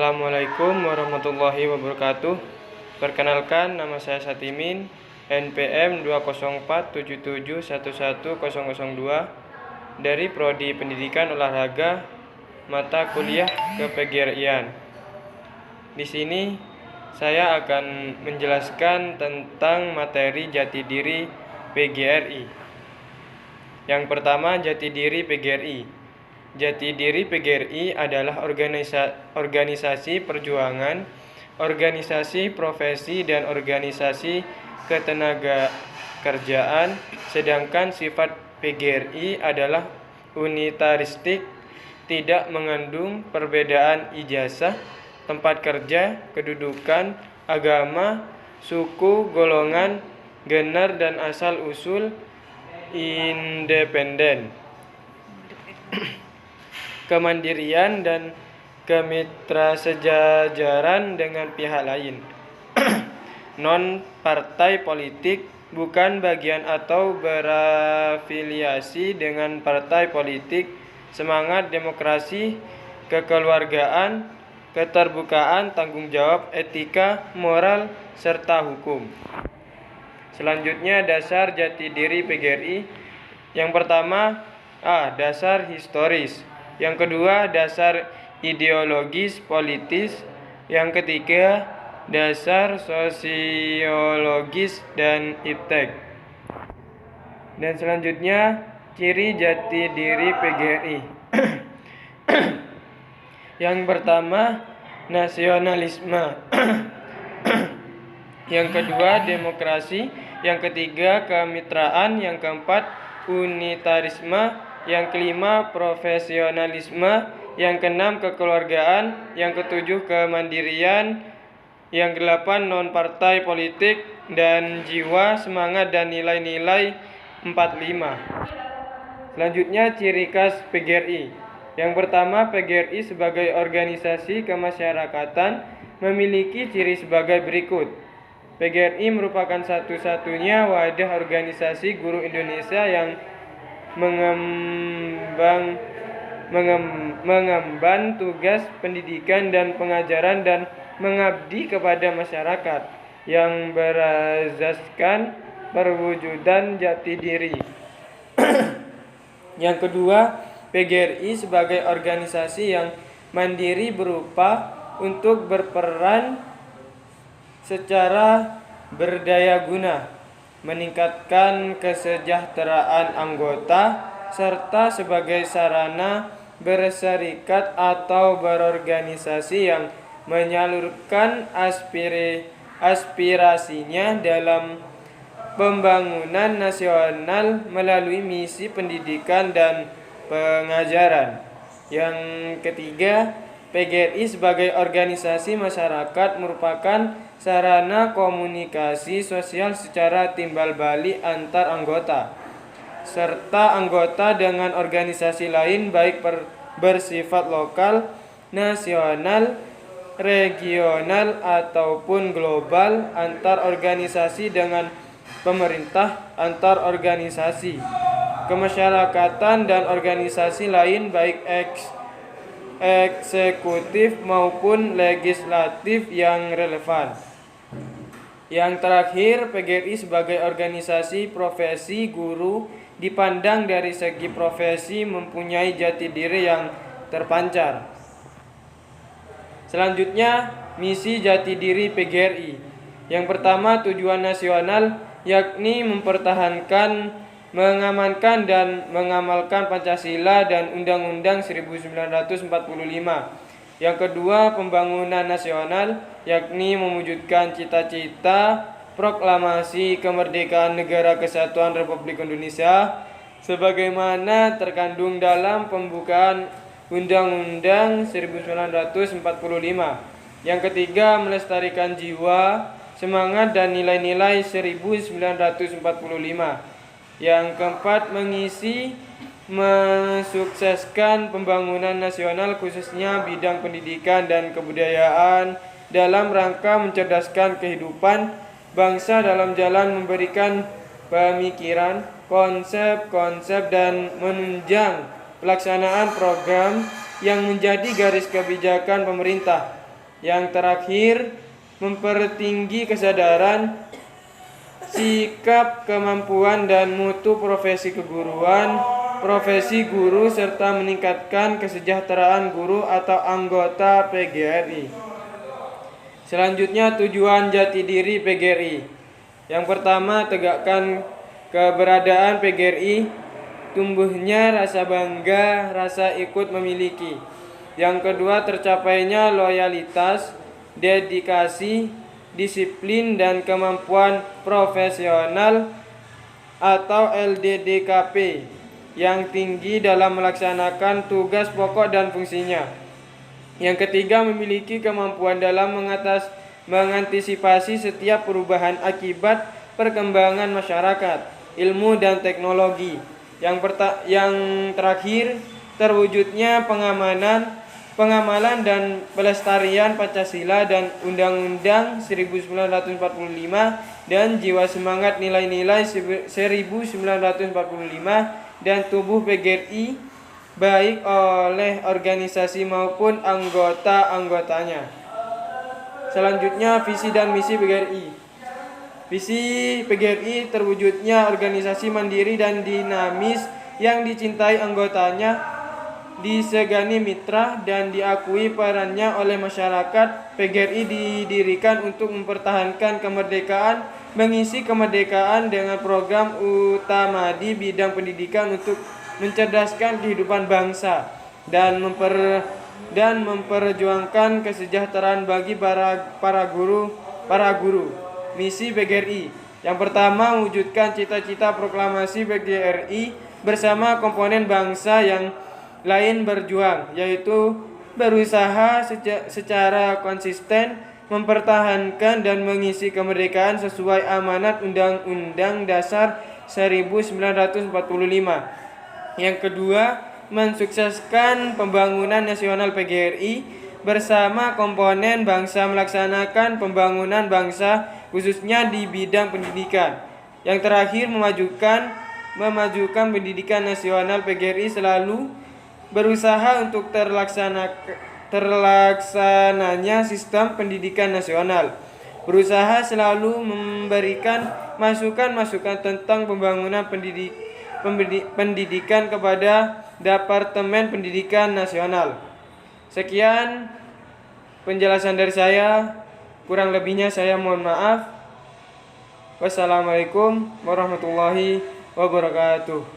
Assalamualaikum warahmatullahi wabarakatuh. Perkenalkan, nama saya Satimin, NPM 20477111002 dari Prodi Pendidikan Olahraga, mata kuliah KPGRI-an. Di sini saya akan menjelaskan tentang materi jati diri PGRI. Yang pertama, jati diri PGRI. Jati diri PGRI adalah organisasi perjuangan, organisasi profesi, dan organisasi ketenagakerjaan, sedangkan sifat PGRI adalah unitaristik, tidak mengandung perbedaan ijazah, tempat kerja, kedudukan, agama, suku, golongan, gener, dan asal-usul, independen, kemandirian, dan kemitrasejajaran dengan pihak lain. Non-partai politik, bukan bagian atau berafiliasi dengan partai politik, semangat demokrasi, kekeluargaan, keterbukaan, tanggung jawab, etika, moral, serta hukum. Selanjutnya, dasar jati diri PGRI. Yang pertama, dasar historis. Yang kedua, dasar ideologis politis. Yang ketiga, dasar sosiologis dan iptek. Dan selanjutnya, ciri jati diri PGRI. Yang pertama, nasionalisme. Yang kedua, demokrasi. Yang ketiga, kemitraan. Yang keempat, unitarisme. Yang kelima, profesionalisme. Yang keenam, kekeluargaan. Yang ketujuh, kemandirian. Yang kedelapan, non-partai politik. Dan jiwa, semangat, dan nilai-nilai 45. Selanjutnya, ciri khas PGRI. Yang pertama, PGRI sebagai organisasi kemasyarakatan memiliki ciri sebagai berikut. PGRI merupakan satu-satunya wadah organisasi guru Indonesia yang mengemban tugas pendidikan dan pengajaran dan mengabdi kepada masyarakat yang berasaskan perwujudan jati diri. Yang kedua, PGRI sebagai organisasi yang mandiri berupa untuk berperan secara berdaya guna, meningkatkan kesejahteraan anggota, serta sebagai sarana berserikat atau berorganisasi yang menyalurkan aspirasinya dalam pembangunan nasional melalui misi pendidikan dan pengajaran. Yang ketiga, PGRI sebagai organisasi masyarakat merupakan sarana komunikasi sosial secara timbal balik antar anggota, serta anggota dengan organisasi lain baik bersifat lokal, nasional, regional, ataupun global, antar organisasi dengan pemerintah, antar organisasi, kemasyarakatan, dan organisasi lain baik eksekutif maupun legislatif yang relevan. Yang terakhir, PGRI sebagai organisasi profesi guru dipandang dari segi profesi mempunyai jati diri yang terpancar. Selanjutnya, misi jati diri PGRI. Yang pertama, tujuan nasional, yakni mempertahankan, mengamankan, dan mengamalkan Pancasila dan Undang-Undang 1945. Yang kedua, pembangunan nasional, yakni mewujudkan cita-cita proklamasi kemerdekaan Negara Kesatuan Republik Indonesia sebagaimana terkandung dalam pembukaan Undang-Undang 1945. Yang ketiga, melestarikan jiwa, semangat, dan nilai-nilai 1945. Yang keempat, mensukseskan pembangunan nasional khususnya bidang pendidikan dan kebudayaan dalam rangka mencerdaskan kehidupan bangsa dalam jalan memberikan pemikiran, konsep-konsep, dan menunjang pelaksanaan program yang menjadi garis kebijakan pemerintah. Yang terakhir, mempertinggi kesadaran, sikap, kemampuan, dan mutu profesi keguruan, profesi guru, serta meningkatkan kesejahteraan guru atau anggota PGRI. Selanjutnya, tujuan jati diri PGRI. Yang pertama, tegakkan keberadaan PGRI, tumbuhnya rasa bangga, rasa ikut memiliki. Yang kedua, tercapainya loyalitas, dedikasi, disiplin, dan kemampuan profesional atau LDDKP yang tinggi dalam melaksanakan tugas pokok dan fungsinya. Yang ketiga, memiliki kemampuan dalam mengantisipasi setiap perubahan akibat perkembangan masyarakat, ilmu, dan teknologi. Yang terakhir, terwujudnya pengamalan dan pelestarian Pancasila dan Undang-Undang 1945 dan jiwa semangat nilai-nilai 1945 dan tubuh PGRI baik oleh organisasi maupun anggota-anggotanya. Selanjutnya, visi dan misi PGRI. Visi PGRI terwujudnya organisasi mandiri dan dinamis yang dicintai anggotanya, disegani mitra, dan diakui perannya oleh masyarakat. PGRI didirikan untuk mempertahankan kemerdekaan, mengisi kemerdekaan dengan program utama di bidang pendidikan untuk mencerdaskan kehidupan bangsa dan memperjuangkan kesejahteraan bagi para guru. Misi PGRI. Yang pertama, mewujudkan cita-cita proklamasi PGRI bersama komponen bangsa yang lain berjuang, yaitu berusaha secara konsisten mempertahankan dan mengisi kemerdekaan sesuai amanat Undang-Undang Dasar 1945. Yang kedua, mensukseskan pembangunan nasional PGRI bersama komponen bangsa melaksanakan pembangunan bangsa khususnya di bidang pendidikan. Yang terakhir, memajukan pendidikan nasional. PGRI selalu berusaha untuk terlaksananya sistem pendidikan nasional. Berusaha selalu memberikan masukan-masukan tentang pembangunan pendidikan kepada Departemen Pendidikan Nasional. Sekian penjelasan dari saya. Kurang lebihnya saya mohon maaf. Wassalamualaikum warahmatullahi wabarakatuh.